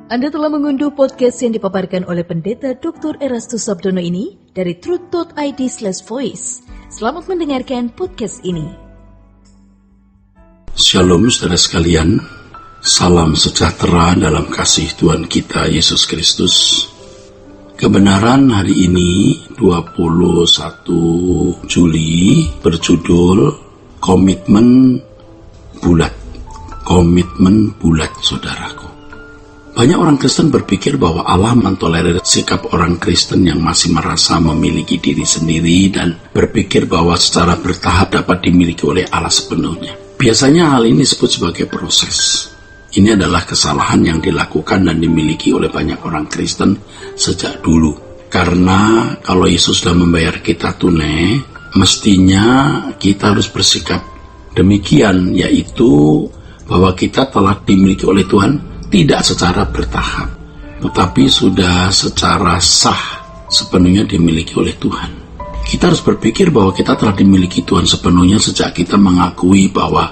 Anda telah mengunduh podcast yang dipaparkan oleh Pendeta Dr. Erastus Sabdono ini dari truth.id/voice. Selamat mendengarkan podcast ini. Shalom saudara sekalian, salam sejahtera dalam kasih Tuhan kita Yesus Kristus. Kebenaran hari ini 21 Juli berjudul Komitmen Bulat. Komitmen bulat, saudaraku. Banyak orang Kristen berpikir bahwa Allah mentolerir sikap orang Kristen yang masih merasa memiliki diri sendiri dan berpikir bahwa secara bertahap dapat dimiliki oleh Allah sepenuhnya. Biasanya hal ini disebut sebagai proses. Ini adalah kesalahan yang dilakukan dan dimiliki oleh banyak orang Kristen sejak dulu. Karena kalau Yesus sudah membayar kita tunai, mestinya kita harus bersikap demikian, yaitu bahwa kita telah dimiliki oleh Tuhan tidak secara bertahap, tetapi sudah secara sah sepenuhnya dimiliki oleh Tuhan. Kita harus berpikir bahwa kita telah dimiliki Tuhan sepenuhnya sejak kita mengakui bahwa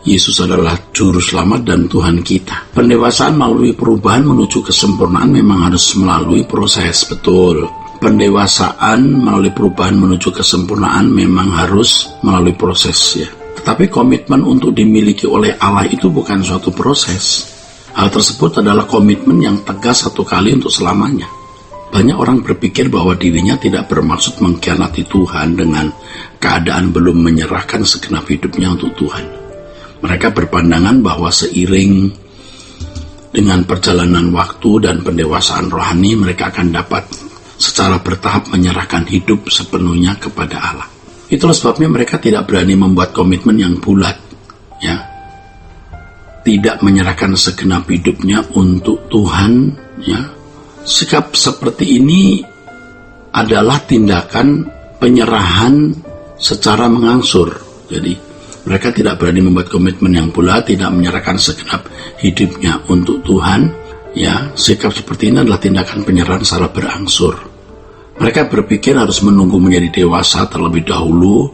Yesus adalah Juru Selamat dan Tuhan kita. Pendewasaan melalui perubahan menuju kesempurnaan memang harus melalui proses, betul. Pendewasaan melalui perubahan menuju kesempurnaan memang harus melalui proses, ya. Tetapi komitmen untuk dimiliki oleh Allah itu bukan suatu proses. Hal tersebut adalah komitmen yang tegas satu kali untuk selamanya. Banyak orang berpikir bahwa dirinya tidak bermaksud mengkhianati Tuhan dengan keadaan belum menyerahkan segenap hidupnya untuk Tuhan. Mereka berpandangan bahwa seiring dengan perjalanan waktu dan pendewasaan rohani, mereka akan dapat secara bertahap menyerahkan hidup sepenuhnya kepada Allah. Itulah sebabnya mereka tidak berani membuat komitmen yang bulat, ya. Tidak menyerahkan segenap hidupnya untuk Tuhan, ya. Sikap seperti ini adalah tindakan penyerahan secara mengangsur. Jadi, mereka tidak berani membuat komitmen yang bulat, tidak menyerahkan segenap hidupnya untuk Tuhan, ya. Sikap seperti ini adalah tindakan penyerahan secara berangsur. Mereka berpikir harus menunggu menjadi dewasa terlebih dahulu,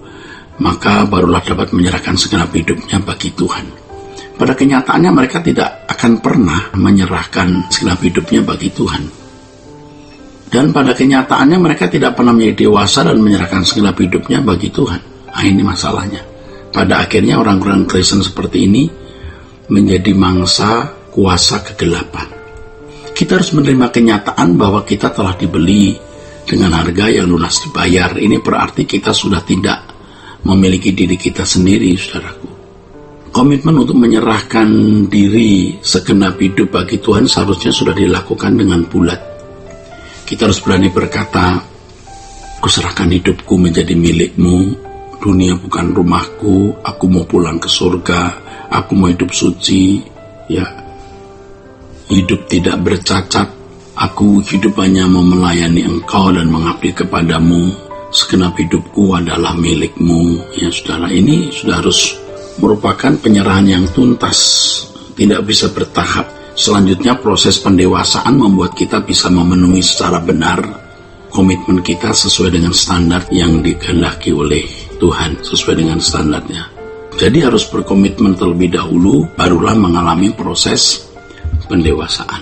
maka barulah dapat menyerahkan segenap hidupnya bagi Tuhan. Pada kenyataannya mereka tidak akan pernah menyerahkan segenap hidupnya bagi Tuhan. Dan pada kenyataannya mereka tidak pernah menjadi dewasa dan menyerahkan segenap hidupnya bagi Tuhan. Nah, ini masalahnya. Pada akhirnya orang-orang Kristen seperti ini menjadi mangsa kuasa kegelapan. Kita harus menerima kenyataan bahwa kita telah dibeli dengan harga yang lunas dibayar. Ini berarti kita sudah tidak memiliki diri kita sendiri, saudaraku. Komitmen untuk menyerahkan diri segenap hidup bagi Tuhan seharusnya sudah dilakukan dengan bulat. Kita harus berani berkata, "Kuserahkan hidupku menjadi milikmu, dunia bukan rumahku, aku mau pulang ke surga, aku mau hidup suci, ya, hidup tidak bercacat. Aku hidup hanya mau melayani Engkau dan mengabdi kepadamu. Segenap hidupku adalah milikmu." Ya saudara, ini sudah harus merupakan penyerahan yang tuntas, tidak bisa bertahap. Selanjutnya proses pendewasaan membuat kita bisa memenuhi secara benar komitmen kita sesuai dengan standar yang dikehendaki oleh Tuhan, sesuai dengan standarnya. Jadi harus berkomitmen terlebih dahulu, barulah mengalami proses pendewasaan.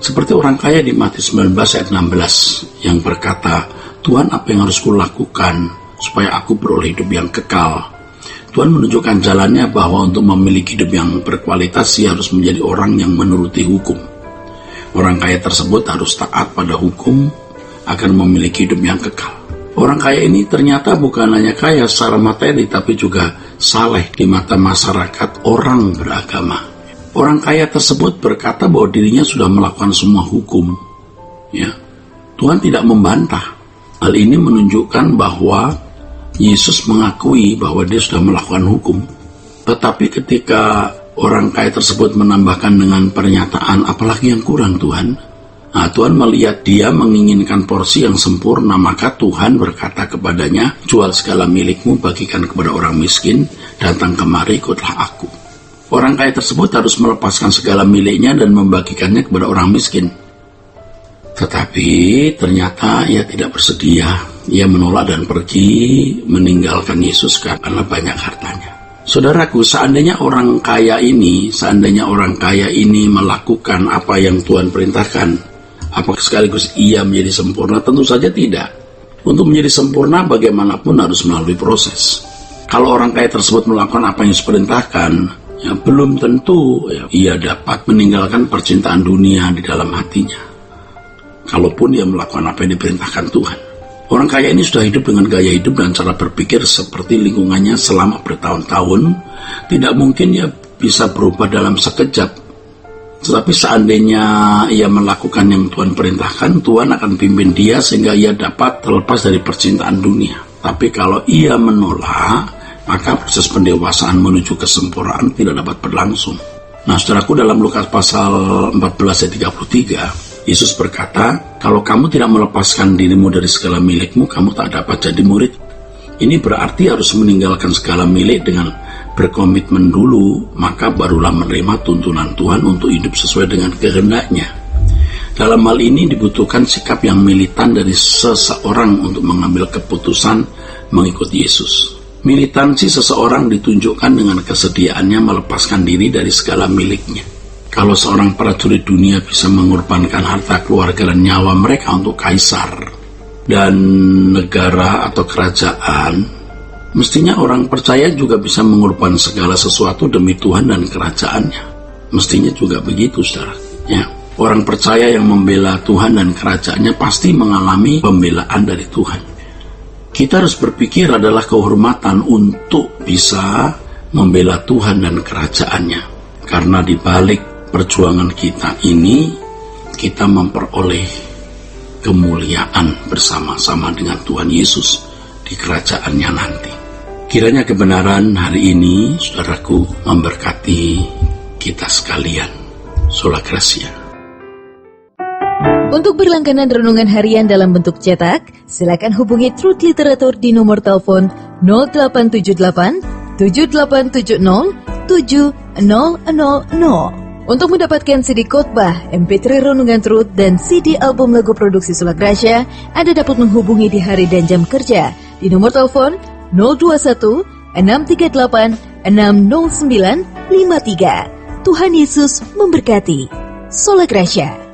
Seperti orang kaya di Matius 19 ayat 16 yang berkata, "Tuhan, apa yang harus kulakukan supaya aku beroleh hidup yang kekal?" Tuhan menunjukkan jalannya bahwa untuk memiliki hidup yang berkualitas, ia harus menjadi orang yang menuruti hukum. Orang kaya tersebut harus taat pada hukum agar memiliki hidup yang kekal. Orang kaya ini ternyata bukan hanya kaya secara materi, tapi juga saleh di mata masyarakat orang beragama. Orang kaya tersebut berkata bahwa dirinya sudah melakukan semua hukum. Ya, Tuhan tidak membantah. Hal ini menunjukkan bahwa Yesus mengakui bahwa dia sudah melakukan hukum. Tetapi ketika orang kaya tersebut menambahkan dengan pernyataan, "Apalagi yang kurang, Tuhan?" Nah, Tuhan melihat dia menginginkan porsi yang sempurna, maka Tuhan berkata kepadanya, "Jual segala milikmu, bagikan kepada orang miskin, datang kemari, ikutlah aku." Orang kaya tersebut harus melepaskan segala miliknya dan membagikannya kepada orang miskin. Tetapi ternyata ia tidak bersedia. Ia menolak dan pergi meninggalkan Yesus karena banyak hartanya. Saudaraku, seandainya orang kaya ini melakukan apa yang Tuhan perintahkan, apakah sekaligus ia menjadi sempurna? Tentu saja tidak. Untuk menjadi sempurna bagaimanapun harus melalui proses. Kalau orang kaya tersebut melakukan apa yang diperintahkan, ya belum tentu ia dapat meninggalkan percintaan dunia di dalam hatinya. Kalaupun ia melakukan apa yang diperintahkan Tuhan. Orang kaya ini sudah hidup dengan gaya hidup dan cara berpikir seperti lingkungannya selama bertahun-tahun. Tidak mungkin ia bisa berubah dalam sekejap. Tetapi seandainya ia melakukan yang Tuhan perintahkan, Tuhan akan pimpin dia sehingga ia dapat terlepas dari percintaan dunia. Tapi kalau ia menolak, maka proses pendewasaan menuju kesempurnaan tidak dapat berlangsung. Nah, saudaraku, dalam Lukas pasal 14 ayat 33, Yesus berkata, kalau kamu tidak melepaskan dirimu dari segala milikmu, kamu tak dapat jadi murid. Ini berarti harus meninggalkan segala milik dengan berkomitmen dulu, maka barulah menerima tuntunan Tuhan untuk hidup sesuai dengan kehendaknya. Dalam hal ini dibutuhkan sikap yang militan dari seseorang untuk mengambil keputusan mengikuti Yesus. Militansi seseorang ditunjukkan dengan kesediaannya melepaskan diri dari segala miliknya. Kalau seorang prajurit dunia bisa mengorbankan harta keluarga dan nyawa mereka untuk kaisar dan negara atau kerajaan, mestinya orang percaya juga bisa mengorbankan segala sesuatu demi Tuhan dan kerajaannya. Mestinya juga begitu, saudara. Ya, orang percaya yang membela Tuhan dan kerajaannya pasti mengalami pembelaan dari Tuhan. Kita harus berpikir adalah kehormatan untuk bisa membela Tuhan dan kerajaannya. Karena di balik perjuangan kita ini, kita memperoleh kemuliaan bersama-sama dengan Tuhan Yesus di kerajaannya nanti. Kiranya kebenaran hari ini, saudaraku, memberkati kita sekalian. Sola Gracia. Untuk berlangganan renungan harian dalam bentuk cetak, silakan hubungi Truth Literatur di nomor telepon 0878 7870 7000. Untuk mendapatkan CD khotbah, MP3 renungan Truth, dan CD album lagu produksi Sola Gracia, Anda dapat menghubungi di hari dan jam kerja di nomor telepon 021 638 60953. Tuhan Yesus memberkati. Sola Gracia.